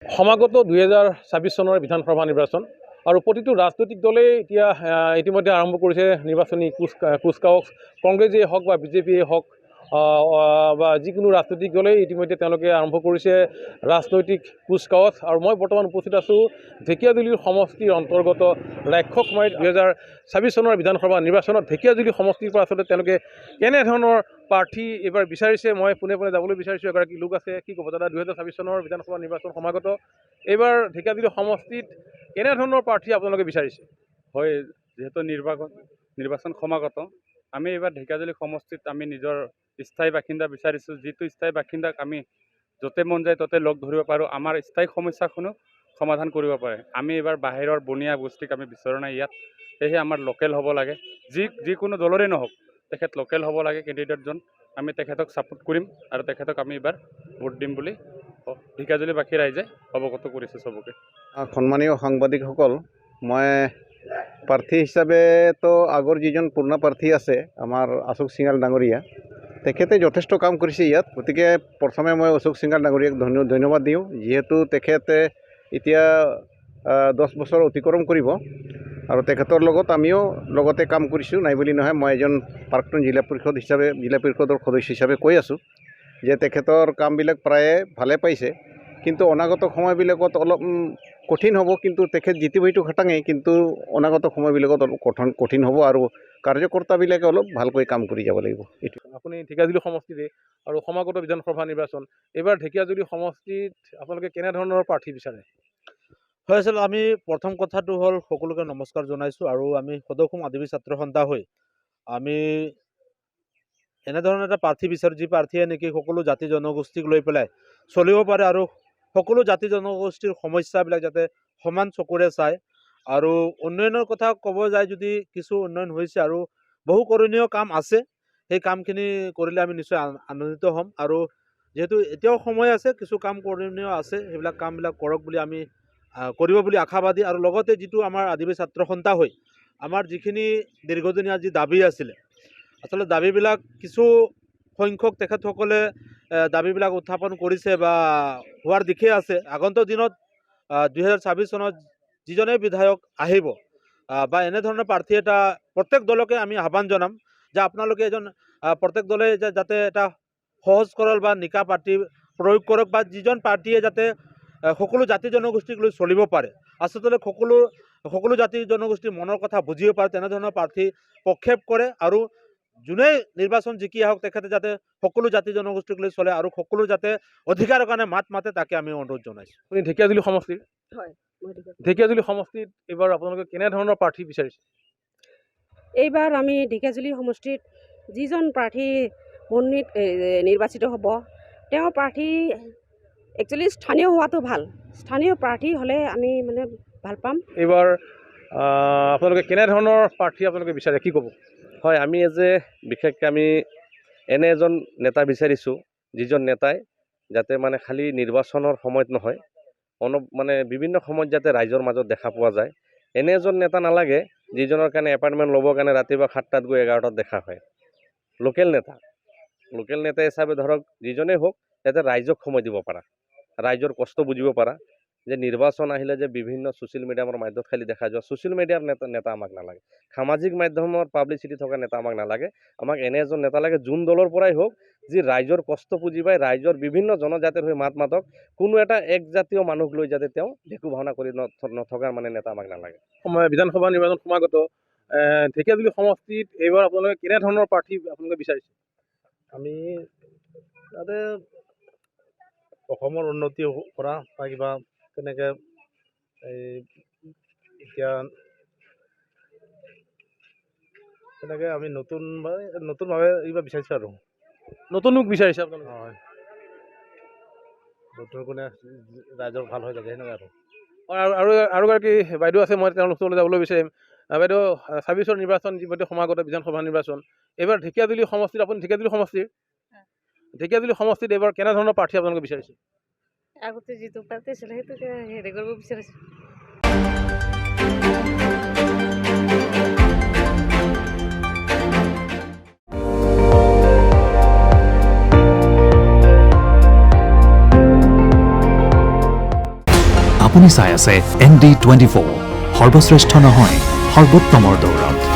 সমাগত 2024 চনৰ বিধানসভা নিৰ্বাচন আৰু প্ৰতিটো ৰাজনৈতিক দলে এতিয়া ইতিমধ্যে আৰম্ভ কৰিছে নিৰ্বাচনী কুচকাৱাজ। কংগ্ৰেছেই হওক বা বিজেপিয়ে হওক বা যিকোনো ৰাজনৈতিক দলেই ইতিমধ্যে তেওঁলোকে আৰম্ভ কৰিছে ৰাজনৈতিক কুচকাৱাজ। আৰু মই বৰ্তমান উপস্থিত আছোঁ ঢেকীয়াজুলিৰ সমষ্টিৰ অন্তৰ্গত ৰাক্ষসমাৰীত 2024 চনৰ বিধানসভা নিৰ্বাচনত ঢেকীয়াজুলি সমষ্টিৰ পৰা আচলতে তেওঁলোকে কেনেধৰণৰ প্ৰাৰ্থী এইবাৰ বিচাৰিছে। মই পোনে পোনে যাবলৈ বিচাৰিছোঁ, এগৰাকী লোক আছে। কি ক'ব দাদা, 2024 চনৰ বিধানসভা নিৰ্বাচন সমাগত, এইবাৰ ঢেকীয়াজুলি সমষ্টিত কেনেধৰণৰ প্ৰাৰ্থী আপোনালোকে বিচাৰিছে? হয়, যিহেতু নিৰ্বাচন সমাগত, আমি এইবাৰ ঢেকীয়াজুলি সমষ্টিত আমি নিজৰ স্থায়ী বাসিন্দা বিচাৰিছোঁ। যিটো স্থায়ী বাসিন্দাক আমি য'তে মন যায় ত'তে লগ ধৰিব পাৰোঁ, আমাৰ স্থায়ী সমস্যাখনো সমাধান কৰিব পাৰে। আমি এইবাৰ বাহিৰৰ বনিয়া গোষ্ঠীক আমি বিচৰা নাই ইয়াত। সেয়েহে আমাৰ লোকেল হ'ব লাগে, যিকোনো দলৰে নহওক তেখেত লোকেল হ'ব লাগে কেণ্ডিডেটজন। আমি তেখেতক ছাপোৰ্ট কৰিম আৰু তেখেতক আমি এইবাৰ ভোট দিম বুলি ঢেকীয়াজুলিবাসী ৰাইজে অৱগত কৰিছে চবকে। সন্মানীয় সাংবাদিকসকল, মই প্ৰাৰ্থী হিচাপেতো আগৰ যিজন পুৰণা প্ৰাৰ্থী আছে আমাৰ অশোক সিঙাল ডাঙৰীয়া, তেখেতে যথেষ্ট কাম কৰিছে ইয়াত। গতিকে প্ৰথমে মই অশোক সিঙাল ডাঙৰীয়াক ধন্যবাদ দিওঁ, যিহেতু তেখেতে এতিয়া 10 বছৰ অতিক্ৰম কৰিব আৰু তেখেতৰ লগত আমিও লগতে কাম কৰিছোঁ। নাই বুলি নহয়, মই এজন প্ৰাক্তন জিলা পৰিষদৰ সদস্য হিচাপে কৈ আছোঁ যে তেখেতৰ কামবিলাক প্ৰায়ে ভালে পাইছে, কিন্তু অনাগত সময়বিলাকত অলপ কঠিন হ'ব। কিন্তু তেখেত জিতিবইটো খাটাঙেই, কিন্তু অনাগত সময়বিলাকত অলপ কঠিন হ'ব আৰু কাৰ্যকৰ্তাবিলাকে অলপ ভালকৈ কাম কৰি যাব লাগিব। এইটো আপুনি ঢেকীয়াজুলি সমষ্টিতে আৰু সমাগত বিধানসভা নিৰ্বাচন, এইবাৰ ঢেকীয়াজুলি সমষ্টিত আপোনালোকে কেনেধৰণৰ প্ৰাৰ্থী বিচাৰে? হয়, আচলতে আমি প্ৰথম কথাটো হ'ল সকলোকে নমস্কাৰ জনাইছোঁ। আৰু আমি সদৌ আদিবাসী ছাত্ৰ সন্থা হৈ আমি এনেধৰণৰ এটা প্ৰাৰ্থী বিচাৰোঁ, যি প্ৰাৰ্থীয়ে নেকি সকলো জাতি জনগোষ্ঠীক লৈ পেলাই চলিব পাৰে আৰু সকলো জাতি জনগোষ্ঠীৰ সমস্যাবিলাক যাতে সমান চকুৰে চায়। আৰু উন্নয়নৰ কথা ক'ব যায় যদি কিছু উন্নয়ন হৈছে আৰু বহু কৰণীয় কাম আছে, সেই কামখিনি কৰিলে আমি নিশ্চয় আনন্দিত হ'ম। আৰু যিহেতু এতিয়াও সময় আছে, কিছু কাম কৰণীয় আছে, সেইবিলাক কামবিলাক কৰক বুলি আমি কৰিব বুলি আশাবাদী। আৰু লগতে যিটো আমাৰ আদিবাসী ছাত্ৰ সন্থা হৈ আমাৰ যিখিনি দীৰ্ঘদিনীয়া যি দাবী আছিলে, আচলতে দাবীবিলাক কিছু সংখ্যক তেখেতসকলে দাবীবিলাক উত্থাপন কৰিছে বা হোৱাৰ দিশে আছে। আগন্তুক দিনত 2024 চনত যিজনে বিধায়ক আহিব বা এনেধৰণৰ প্ৰাৰ্থী এটা প্ৰত্যেক দলকে আমি আহ্বান জনাম যে আপোনালোকে প্ৰত্যেক দলে যাতে এটা সহজ সৰল বা নিকা প্ৰাৰ্থী প্ৰয়োগ কৰক, বা যিজন প্ৰাৰ্থীয়ে যাতে সকলো জাতি জনগোষ্ঠীক লৈ চলিব পাৰে, আচলতে সকলো জাতি জনগোষ্ঠীৰ মনৰ কথা বুজিব পাৰে, তেনেধৰণৰ প্ৰাৰ্থী প্ৰক্ষেপ কৰে। আৰু যোনে নিৰ্বাচন জিকি আহক তেখেতে যাতে সকলো জাতি জনগোষ্ঠীক লৈ চলে আৰু সকলো যাতে অধিকাৰৰ কাৰণে মাত মাতে, তাকে আমি অনুৰোধ জনাইছোঁ। আপুনি ঢেকীয়াজুলি সমষ্টিৰ? হয়, ঢেকীয়াজুলি সমষ্টিত এইবাৰ আপোনালোকে কেনেধৰণৰ প্ৰাৰ্থী বিচাৰিছে? এইবাৰ আমি ঢেকীয়াজুলি সমষ্টিত যিজন প্ৰাৰ্থী নিৰ্বাচিত হ'ব, তেওঁ প্ৰাৰ্থী একচুৱেলি স্থানীয় হোৱাটো ভাল। স্থানীয় প্ৰাৰ্থী হ'লে আমি ভাল পাম। এইবাৰ আপোনালোকে কেনেধৰণৰ প্ৰাৰ্থী আপোনালোকে বিচাৰে, কি ক'ব? হয়, আমি বিশেষকৈ আমি এনে এজন নেতা বিচাৰিছোঁ, যিজন নেতাই যাতে খালি নিৰ্বাচনৰ সময়ত নহয়, বিভিন্ন সময়ত যাতে ৰাইজৰ মাজত দেখা পোৱা যায়। এনে এজন নেতা নালাগে যিজনৰ কাৰণে এপইণ্টমেণ্ট ল'বৰ কাৰণে ৰাতিপুৱা 7টাত গৈ 11টাত দেখা হয়। লোকেল নেতা হিচাপে ধৰক যিজনেই হওক, যাতে ৰাইজক সময় দিব পাৰা, ৰাইজৰ কষ্ট বুজিব পাৰা। যে নিৰ্বাচন আহিলে যে বিভিন্ন ছ'চিয়েল মিডিয়ামৰ মাধ্যমত খালি দেখা যোৱা ছ'চিয়েল মিডিয়াৰ নেতা আমাক নালাগে, সামাজিক মাধ্যমৰ পাব্লিচিটি থকা নেতা আমাক নালাগে। আমাক এনে এজন নেতা লাগে যোন দলৰ পৰাই হওক, যি ৰাইজৰ কষ্ট বুজি পায়, ৰাইজৰ বিভিন্ন জনজাতিৰ হৈ মাত মাতক, কোনো এটা একজাতীয় মানুহক লৈ যাতে তেওঁ ভেকু ভাওনা কৰি নথকাৰ নেতা আমাক নালাগে। বিধানসভা নিৰ্বাচন সমাগত ঢেকীয়াজুলি সমষ্টিত এইবাৰ আপোনালোকে কেনেধৰণৰ প্ৰাৰ্থী আপোনালোকে বিচাৰিছে? আমি তাতে অসমৰ উন্নতি কৰা বা কিবা তেনেকৈ এতিয়া তেনেকৈ আমি নতুনভাৱে এইবাৰ বিচাৰিছোঁ আৰু নতুন লোক বিচাৰিছে আপোনালোকে? হয়, নতুন কোনে ৰাইজৰ ভাল হৈ থাকে সেনেকৈ আৰু এগৰাকী বাইদেউ আছে, মই তেওঁলোকৰ ওচৰলৈ যাবলৈ বিচাৰিম। বাইদেউ, 24 নিৰ্বাচন যিহেতু সমাগত বিধানসভা নিৰ্বাচন, এইবাৰ ঢেকীয়াজুলি সমষ্টিত, আপুনি ঢেকীয়াজুলি সমষ্টিত এইবাৰ কেনেধৰণৰ প্ৰাৰ্থী আপোনালোকে বিচাৰিছে? আগতে যিটো প্ৰাৰ্থী আছিলে সেইটোকে হেৰি কৰিব বিচাৰিছোঁ। আপুনি চাই আছে ND24 সৰ্বশ্ৰেষ্ঠ নহয় সৰ্বোত্তমৰ দৌৰত।